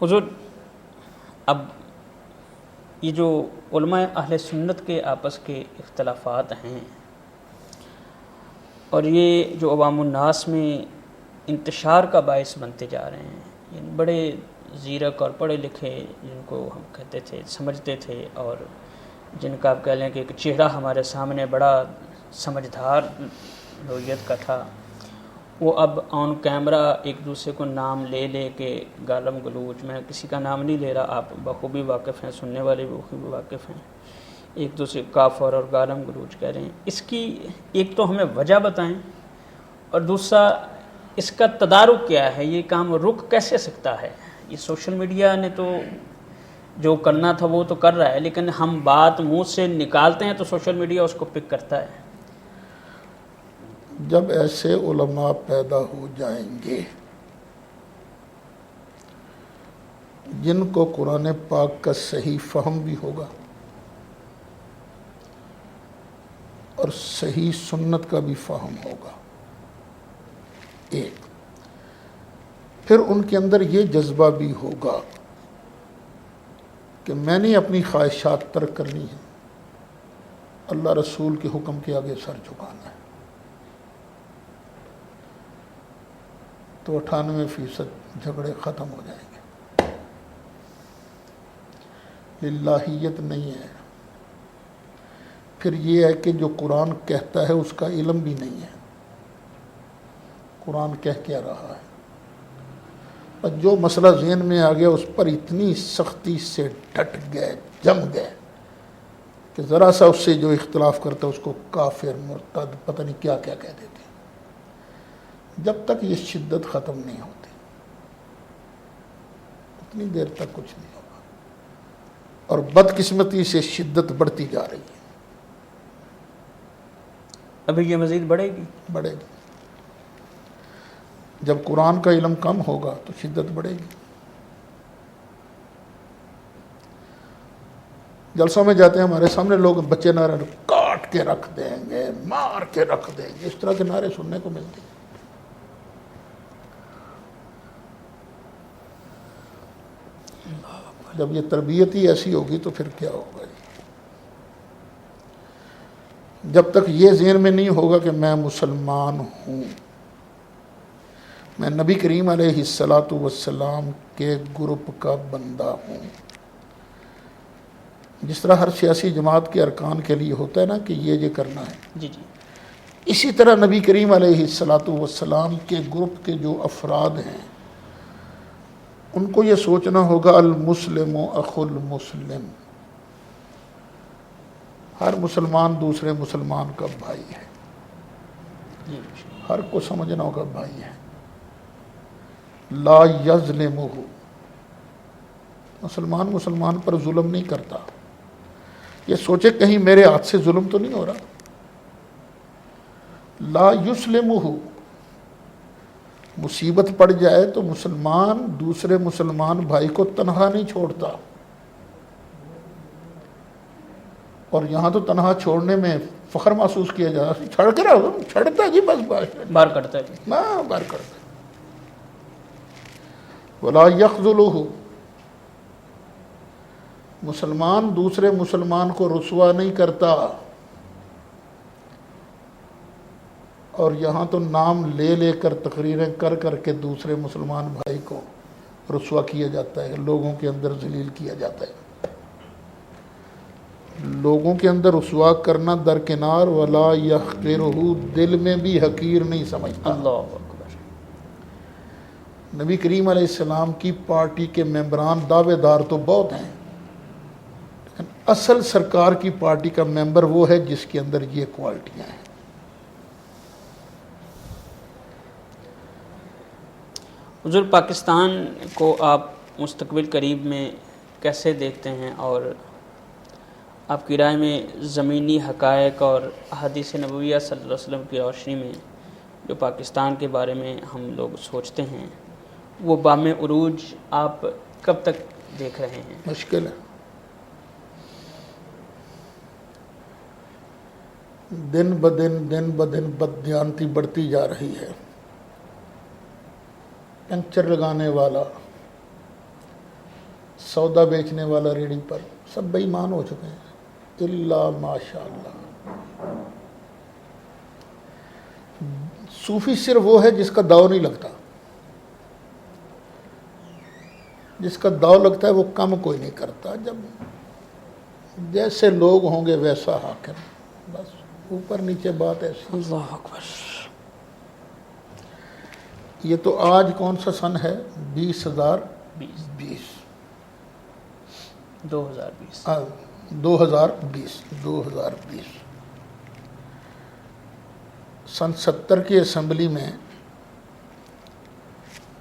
حضور، اب یہ جو علماء اہل سنت کے آپس کے اختلافات ہیں اور یہ جو عوام الناس میں انتشار کا باعث بنتے جا رہے ہیں، یعنی بڑے زیرک اور پڑھے لکھے جن کو ہم کہتے تھے، سمجھتے تھے، اور جن کا آپ کہہ لیں کہ ایک چہرہ ہمارے سامنے بڑا سمجھدار نوعیت کا تھا، وہ اب آن کیمرہ ایک دوسرے کو نام لے لے کے گالم گلوچ، میں کسی کا نام نہیں لے رہا، آپ بخوبی واقف ہیں، سننے والے بھی بخوبی واقف ہیں، ایک دوسرے کافر اور گالم گلوچ کہہ رہے ہیں۔ اس کی ایک تو ہمیں وجہ بتائیں، اور دوسرا اس کا تدارک کیا ہے، یہ کام رک کیسے سکتا ہے؟ یہ سوشل میڈیا نے تو جو کرنا تھا وہ تو کر رہا ہے، لیکن ہم بات منہ سے نکالتے ہیں تو سوشل میڈیا اس کو پک کرتا ہے۔ جب ایسے علماء پیدا ہو جائیں گے جن کو قرآن پاک کا صحیح فہم بھی ہوگا اور صحیح سنت کا بھی فہم ہوگا، ایک پھر ان کے اندر یہ جذبہ بھی ہوگا کہ میں نے اپنی خواہشات ترک کرنی ہے، اللہ رسول کے حکم کے آگے سر جھکانا ہے، تو 98% جھگڑے ختم ہو جائیں گے۔ للہیت نہیں ہے، پھر یہ ہے کہ جو قرآن کہتا ہے اس کا علم بھی نہیں ہے، قرآن کہہ کیا رہا ہے، اور جو مسئلہ ذہن میں آ گیا اس پر اتنی سختی سے ڈٹ گئے، جم گئے کہ ذرا سا اس سے جو اختلاف کرتا ہے اس کو کافر، مرتد، پتہ نہیں کیا کیا کہہ دیتے ہیں۔ جب تک یہ شدت ختم نہیں ہوتی اتنی دیر تک کچھ نہیں ہوگا، اور بدقسمتی سے شدت بڑھتی جا رہی ہے، ابھی یہ مزید بڑھے گی؟ بڑھے گی۔ جب قرآن کا علم کم ہوگا تو شدت بڑھے گی۔ جلسوں میں جاتے ہیں، ہمارے سامنے لوگ بچے نعرے کاٹ کے رکھ دیں گے، مار کے رکھ دیں گے، اس طرح کے نعرے سننے کو ملتے ہیں۔ جب یہ تربیت ہی ایسی ہوگی تو پھر کیا ہوگا؟ جب تک یہ ذہن میں نہیں ہوگا کہ میں مسلمان ہوں، میں نبی کریم علیہ الصلاۃ والسلام کے گروپ کا بندہ ہوں، جس طرح ہر سیاسی جماعت کے ارکان کے لیے ہوتا ہے نا کہ یہ کرنا ہے، جی جی، اسی طرح نبی کریم علیہ الصلاۃ والسلام کے گروپ کے جو افراد ہیں ان کو یہ سوچنا ہوگا المسلم اخو المسلم، ہر مسلمان دوسرے مسلمان کا بھائی ہے، ہر کو سمجھنا ہوگا بھائی ہے، لا یظلمہ، مسلمان مسلمان پر ظلم نہیں کرتا، یہ سوچے کہیں میرے ہاتھ سے ظلم تو نہیں ہو رہا، لا یسلمہ، مصیبت پڑ جائے تو مسلمان دوسرے مسلمان بھائی کو تنہا نہیں چھوڑتا، اور یہاں تو تنہا چھوڑنے میں فخر محسوس کیا جا رہا ہے، چھڑ کے رہو، چھڑتا جی، بس بار کرتا ہے، بار کرتا ہے، ولا یخذلہ، مسلمان دوسرے مسلمان کو رسوا نہیں کرتا، اور یہاں تو نام لے لے کر تقریریں کر کر کے دوسرے مسلمان بھائی کو رسوا کیا جاتا ہے، لوگوں کے اندر ذلیل کیا جاتا ہے۔ لوگوں کے اندر رسوا کرنا درکنار، ولا یحقرہ، دل میں بھی حقیر نہیں سمجھتا۔ اللہ اکبر۔ نبی کریم علیہ السلام کی پارٹی کے ممبران دعوے دار تو بہت ہیں، لیکن اصل سرکار کی پارٹی کا ممبر وہ ہے جس کے اندر یہ کوالٹیاں ہیں۔ حضور، پاکستان کو آپ مستقبل قریب میں کیسے دیکھتے ہیں، اور آپ کی رائے میں زمینی حقائق اور احادیث نبویہ صلی اللہ علیہ وسلم کی روشنی میں جو پاکستان کے بارے میں ہم لوگ سوچتے ہیں وہ بام عروج آپ کب تک دیکھ رہے ہیں؟ مشکل ہے، دن بدن بددیانتی بڑھتی جا رہی ہے۔ پنکچر لگانے والا سودا بیچنے والا ریڑھی پر، سب بے ایمان ہو چکے ہیں الا ماشاء اللہ۔ صوفی صرف وہ ہے جس کا داؤ نہیں لگتا، جس کا داؤ لگتا ہے وہ کم کوئی نہیں کرتا، جب جیسے لوگ ہوں گے ویسا حاکم، بس اوپر نیچے بات ایسی۔ اللہ اکبر۔ یہ تو آج کون سا سن ہے؟ 2020 2020 سن 70 کی اسمبلی میں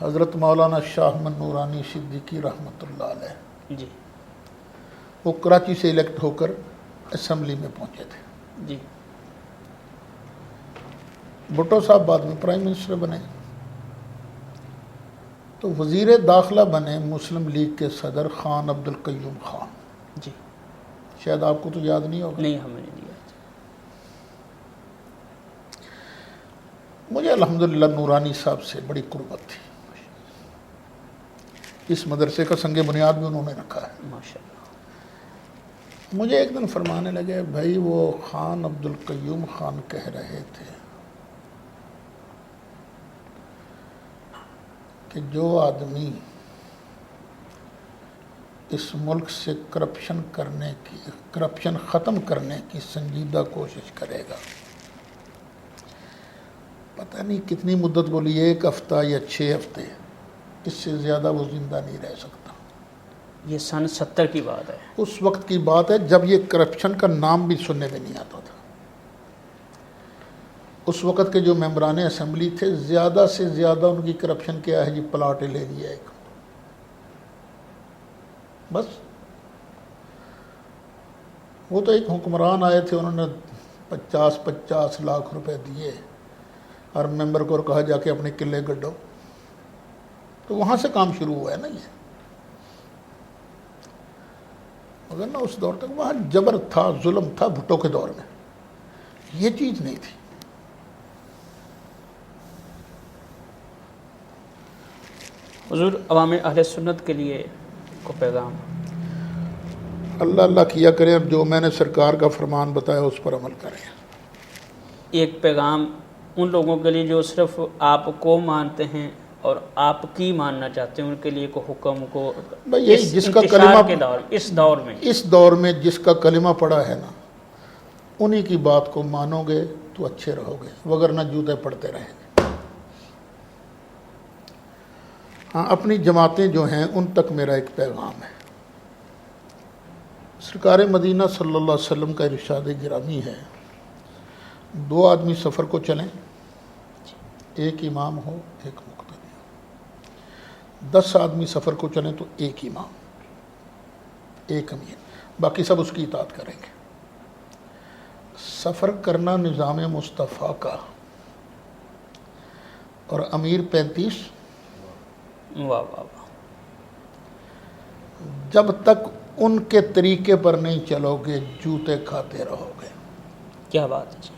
حضرت مولانا شاہ احمد نورانی صدیقی رحمۃ اللہ علیہ جی وہ کراچی سے الیکٹ ہو کر اسمبلی میں پہنچے تھے۔ جی بھٹو صاحب بعد میں پرائم منسٹر بنے، تو وزیر داخلہ بنے مسلم لیگ کے صدر خان عبد القیوم خان۔ جی شاید آپ کو تو یاد نہیں ہوگا۔ نہیں، ہمیں نہیں دیا۔ مجھے الحمدللہ نورانی صاحب سے بڑی قربت تھی، اس مدرسے کا سنگ بنیاد بھی انہوں نے رکھا ہے۔ ماشاء اللہ۔ مجھے ایک دن فرمانے لگے، بھائی وہ خان عبد القیوم خان کہہ رہے تھے کہ جو آدمی اس ملک سے کرپشن ختم کرنے کی سنجیدہ کوشش کرے گا، پتہ نہیں کتنی مدت بولی، 1 ہفتہ یا 6 ہفتے، اس سے زیادہ وہ زندہ نہیں رہ سکتا۔ یہ سن 70 کی بات ہے۔ اس وقت کی بات ہے جب یہ کرپشن کا نام بھی سننے میں نہیں آتا تھا۔ اس وقت کے جو ممبران اسمبلی تھے، زیادہ سے زیادہ ان کی کرپشن کیا ہے جی، پلاٹ لے لیا ایک، بس۔ وہ تو ایک حکمران آئے تھے، انہوں نے 50 لاکھ روپے دیے اور ممبر کو کہا جا کے اپنے قلعے گڈو، تو وہاں سے کام شروع ہوا ہے نا یہ۔ مگر نا اس دور تک وہاں جبر تھا، ظلم تھا، بھٹو کے دور میں یہ چیز نہیں تھی۔ حضور، عوام اہل سنت کے لیے کو پیغام؟ اللہ کیا کریں، اب جو میں نے سرکار کا فرمان بتایا اس پر عمل کریں۔ ایک پیغام ان لوگوں کے لیے جو صرف آپ کو مانتے ہیں اور آپ کی ماننا چاہتے ہیں، ان کے لیے کو حکم کو جس کا کلمہ کے دور اس دور میں جس کا کلمہ پڑا ہے نا، انہی کی بات کو مانو گے تو اچھے رہو گے، وگرنہ جوتے پڑتے رہیں گے۔ ہاں، اپنی جماعتیں جو ہیں ان تک میرا ایک پیغام ہے۔ سرکار مدینہ صلی اللہ علیہ وسلم کا ارشاد گرامی ہے، 2 آدمی سفر کو چلیں، ایک امام ہو ایک مقتدی ہو۔ 10 آدمی سفر کو چلیں تو ایک امام ایک امیر، باقی سب اس کی اطاعت کریں گے۔ سفر کرنا نظام مصطفیٰ کا، اور امیر 35۔ واہ واہ واہ۔ جب تک ان کے طریقے پر نہیں چلو گے جوتے کھاتے رہو گے۔ کیا بات ہے جی۔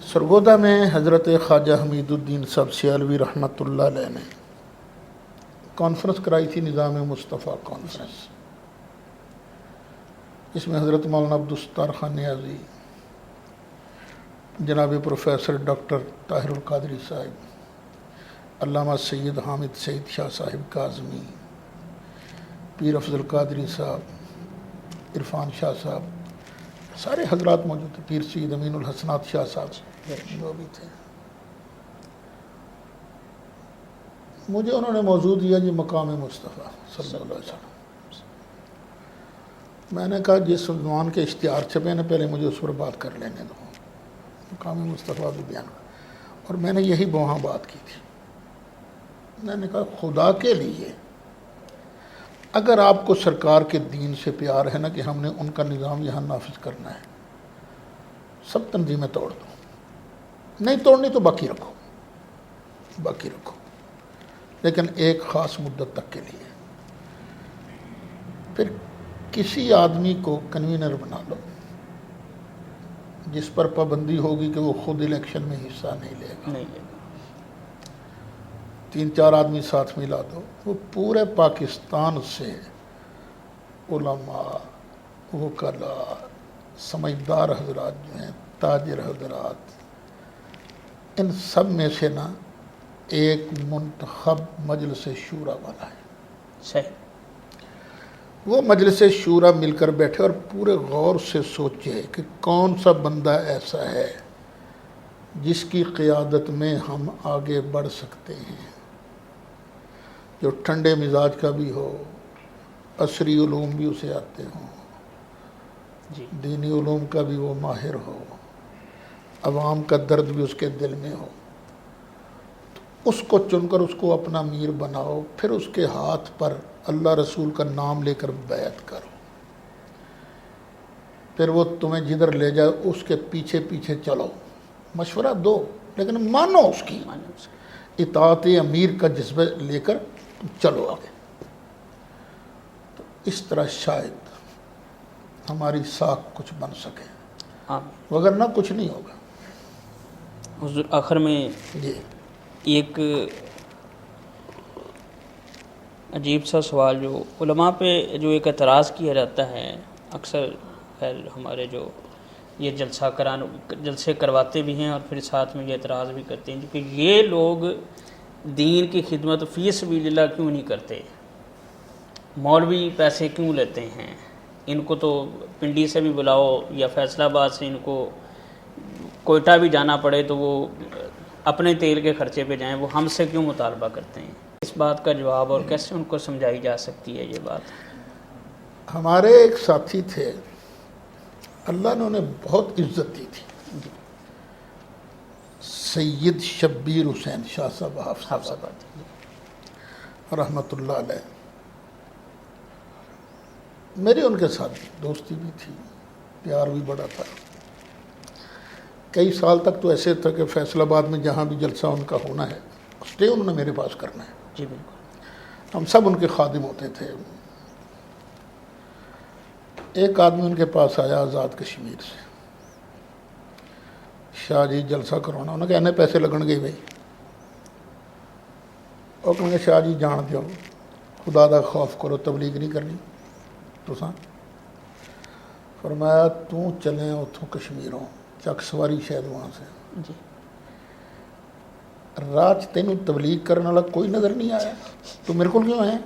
سرگودا میں حضرت خواجہ حمید الدین صاحب سیالوی رحمۃ اللہ علیہ نے کانفرنس کرائی تھی، نظام مصطفیٰ کانفرنس، اس میں حضرت مولانا عبدالستار خان نیازی، جناب پروفیسر ڈاکٹر طاہر القادری صاحب، علامہ سید حامد سعید شاہ صاحب کاظمی، پیر افضل قادری صاحب، عرفان شاہ صاحب، سارے حضرات موجود تھے، پیر سید امین الحسنات شاہ صاحب جو بھی تھے۔ مجھے انہوں نے موضوع دیا جی مقام مصطفیٰ صلی اللہ علیہ وسلم۔ میں نے کہا جس عنوان کے اشتہار چھپے نا، پہلے مجھے اس پر بات کر لینے دو، مقام مصطفیٰ بھی بیان کر۔ اور میں نے یہی وہاں بات کی تھی، میں نے کہا خدا کے لیے اگر آپ کو سرکار کے دین سے پیار ہے نا کہ ہم نے ان کا نظام یہاں نافذ کرنا ہے، سب تنظیمیں توڑ دو، نہیں توڑنی تو باقی رکھو، لیکن ایک خاص مدت تک کے لیے۔ پھر کسی آدمی کو کنوینر بنا لو جس پر پابندی ہوگی کہ وہ خود الیکشن میں حصہ نہیں لے گا، 3-4 آدمی ساتھ ملا دو، وہ پورے پاکستان سے علماء، وکلاء، سمجھدار حضرات جو ہیں، تاجر حضرات، ان سب میں سے نا ایک منتخب مجلس شورا والا ہے۔ صحیح۔ وہ مجلس شورا مل کر بیٹھے اور پورے غور سے سوچے کہ کون سا بندہ ایسا ہے جس کی قیادت میں ہم آگے بڑھ سکتے ہیں، جو ٹھنڈے مزاج کا بھی ہو، عصری علوم بھی اسے آتے ہوں، جی دینی علوم کا بھی وہ ماہر ہو، عوام کا درد بھی اس کے دل میں ہو، تو اس کو چن کر اس کو اپنا امیر بناؤ، پھر اس کے ہاتھ پر اللہ رسول کا نام لے کر بیعت کرو، پھر وہ تمہیں جدھر لے جائے اس کے پیچھے پیچھے چلو، مشورہ دو لیکن مانو اس کی، اطاعت امیر کا جذبہ لے کر چلو آگے۔ تو اس طرح شاید ہماری ساکھ کچھ بن سکے، وگرنہ کچھ نہیں ہوگا۔ حضور آخر میں جی ایک عجیب سا سوال، جو علماء پہ جو ایک اعتراض کیا جاتا ہے اکثر، خیر ہمارے جو یہ جلسے کرواتے بھی ہیں اور پھر ساتھ میں یہ اعتراض بھی کرتے ہیں کہ یہ لوگ دین کی خدمت فی سبیل اللہ کیوں نہیں کرتے، مولوی پیسے کیوں لیتے ہیں، ان کو تو پنڈی سے بھی بلاؤ یا فیصل آباد سے ان کو کوئٹہ بھی جانا پڑے تو وہ اپنے تیل کے خرچے پہ جائیں، وہ ہم سے کیوں مطالبہ کرتے ہیں؟ اس بات کا جواب اور کیسے ان کو سمجھائی جا سکتی ہے یہ بات؟ ہمارے ایک ساتھی تھے، اللہ نے انہیں بہت عزت دی تھی، سید شبیر حسین شاہ صاحب حافظ آباد رحمۃ اللہ علیہ۔ میری ان کے ساتھ دوستی بھی تھی، پیار بھی بڑا تھا۔ کئی سال تک تو ایسے تھا کہ فیصل آباد میں جہاں بھی جلسہ ان کا ہونا ہے اسٹے انہوں نے میرے پاس کرنا ہے، جی بالکل، ہم سب ان کے خادم ہوتے تھے۔ ایک آدمی ان کے پاس آیا آزاد کشمیر سے، شاہ جی جلسہ کروانا، انہوں نے کہا انہیں پیسے لگن گئے بھائی، اور کہنے شاہ جی جان دیو خدا دا خوف کرو، تبلیغ نہیں کرنی تو ساں۔ فرمایا تو چلیں اتوں کشمیروں چک سواری شاید وہاں سے، جی رات تینوں تبلیغ کرنے والا کوئی نظر نہیں آیا، تو میرے کو کیوں آئے؟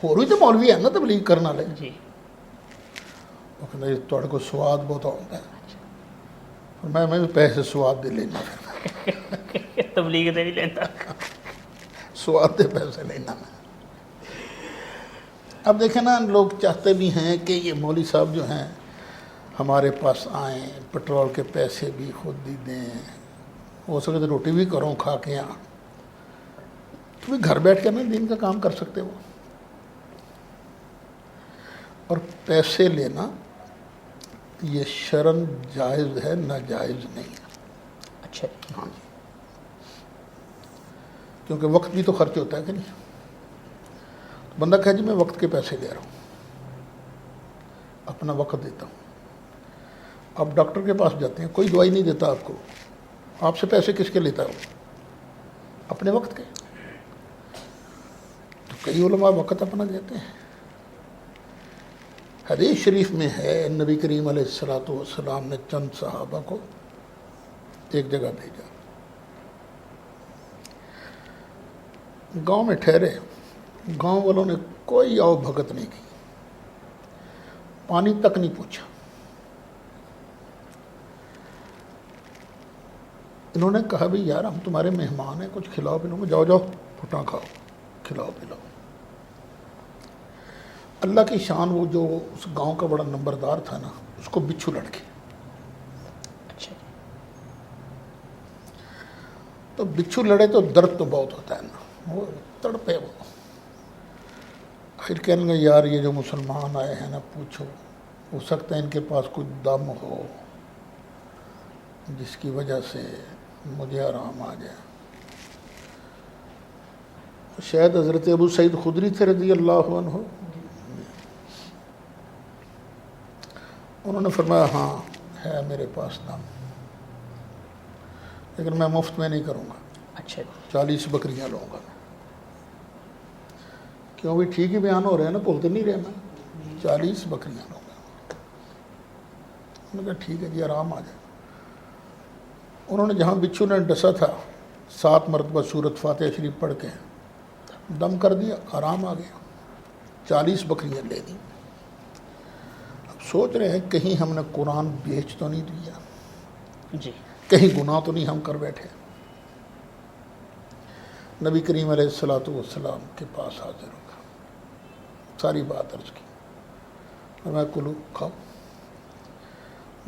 ہو رہی تو مولوی ہے نا تبلیغ کرنے والے۔ جی وہ کہنا جی تھوڑے کو سواد بہت آتا ہے، میں بھی پیسے سواد دے لینا، تبلیغ دے نہیں لیتا، سواد دے پیسے لینا میں۔ اب دیکھیں نا، لوگ چاہتے بھی ہیں کہ یہ مولوی صاحب جو ہیں ہمارے پاس آئیں، پٹرول کے پیسے بھی خود ہی دیں، ہو سکے تو روٹی بھی کروں کھا کے یہاں، تو بھی گھر بیٹھ کے نا دین کا کام کر سکتے ہو۔ اور پیسے لینا یہ شرعاً جائز ہے، ناجائز نہیں ہے۔ اچھا ہاں جی، کیونکہ وقت بھی تو خرچ ہوتا ہے کہ نہیں؟ بندہ کہے جی میں وقت کے پیسے لے رہا ہوں، اپنا وقت دیتا ہوں۔ آپ ڈاکٹر کے پاس جاتے ہیں، کوئی دوائی نہیں دیتا آپ کو، آپ سے پیسے کس کے لیتا ہے وہ؟ اپنے وقت کے۔ تو کئی علماء وقت اپنا دیتے ہیں۔ حدیث شریف میں ہے نبی کریم علیہ السلام نے چند صحابہ کو ایک جگہ بھیجا، گاؤں میں ٹھہرے، گاؤں والوں نے کوئی آؤ بھگت نہیں کی، پانی تک نہیں پوچھا۔ انہوں نے کہا بھی یار ہم تمہارے مہمان ہیں، کچھ کھلاؤ پلاؤ، جاؤ جاؤ پھٹا کھاؤ، کھلاؤ پلاؤ۔ اللہ کی شان، وہ جو اس گاؤں کا بڑا نمبردار تھا نا، اس کو بچھو لڑ گئے۔ اچھا تو بچھو لڑے تو درد تو بہت ہوتا ہے نا، وہ تڑپے، وہ پھر کہنے لگے یار یہ جو مسلمان آئے ہیں نا، پوچھو، ہو سکتا ہے ان کے پاس کچھ دم ہو جس کی وجہ سے مجھے آرام آ جائے۔ شاید حضرت ابو سعید خدری تھے رضی اللہ عنہ، انہوں نے فرمایا ہاں ہے میرے پاس دم، لیکن میں مفت میں نہیں کروں گا۔ اچھا 40 بکریاں لوں گا. کیوں بھی ٹھیک ہی بیان ہو رہے ہیں نا, بولتے نہیں رہے میں 40 بکریاں لوں گا. انہوں نے کہا ٹھیک ہے جی آرام آ جائے. انہوں نے جہاں بچھو نے ڈسا تھا 7 مرتبہ سورۃ فاتحہ شریف پڑھ کے دم کر دیا, آرام آ گیا. 40 بکریاں لے لی. اب سوچ رہے ہیں کہیں ہم نے قرآن بیچ تو نہیں دیا, جی کہیں گناہ تو نہیں ہم کر بیٹھے. نبی کریم علیہ الصلوۃ والسلام کے پاس حاضر ہوگا, ساری بات عرض کی, اور میں کلو کھاؤ.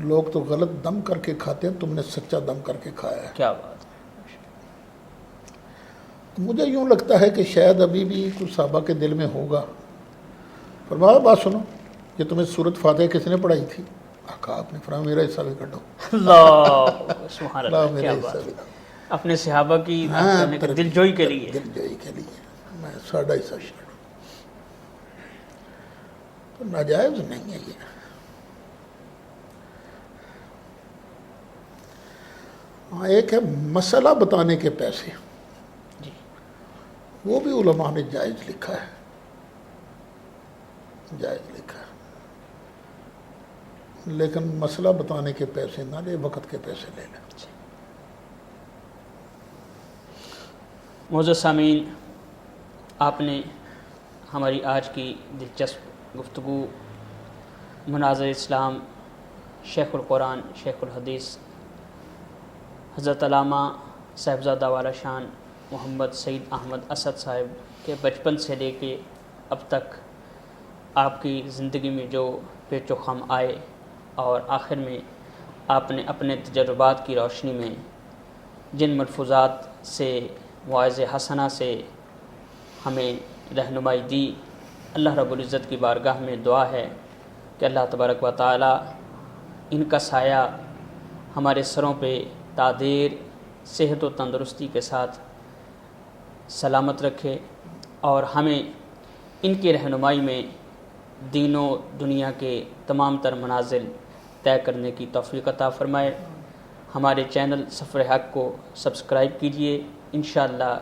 لوگ تو غلط دم کر کے کھاتے ہیں, تم نے سچا دم کر کے کھایا ہے. کیا بات. مجھے یوں لگتا ہے کہ شاید ابھی بھی کچھ صحابہ کے دل میں ہوگا. فرمایا بات سنو, یہ تمہیں سورۃ فاتحہ کس نے پڑھائی تھی؟ کہا آپ نے. فرمایا میرا حصہ بھی کر دو. اللہ سبحان اللہ, میرا کیا حصہ بات. بھی دو. اپنے صحابہ کی دل جوئی کے لیے. دل جوئی کے لیے میں 2.5 حصہ چھوڑوں. تو ناجائز نہیں ہے یہ. ہاں ایک ہے مسئلہ بتانے کے پیسے, جی وہ بھی علماء نے جائز لکھا ہے, جائز لکھا ہے. لیکن مسئلہ بتانے کے پیسے نہ لے, وقت کے پیسے لے لیں. معزز سامعین, آپ نے ہماری آج کی دلچسپ گفتگو مناظر اسلام شیخ القرآن شیخ الحدیث حضرت علامہ صاحبزادہ والا شان محمد سعید احمد اسد صاحب کے بچپن سے لے کے اب تک آپ کی زندگی میں جو پیچ و خم آئے, اور آخر میں آپ نے اپنے تجربات کی روشنی میں جن ملفوظات سے واعظ حسنہ سے ہمیں رہنمائی دی, اللہ رب العزت کی بارگاہ میں دعا ہے کہ اللہ تبارک و تعالی ان کا سایہ ہمارے سروں پہ تادیر صحت و تندرستی کے ساتھ سلامت رکھے, اور ہمیں ان کی رہنمائی میں دین و دنیا کے تمام تر منازل طے کرنے کی توفیق عطا فرمائے. ہمارے چینل سفر حق کو سبسکرائب کیجیے. انشاءاللہ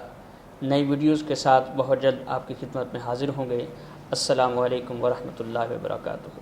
نئی ویڈیوز کے ساتھ بہت جلد آپ کی خدمت میں حاضر ہوں گے. السلام علیکم ورحمۃ اللہ وبرکاتہ.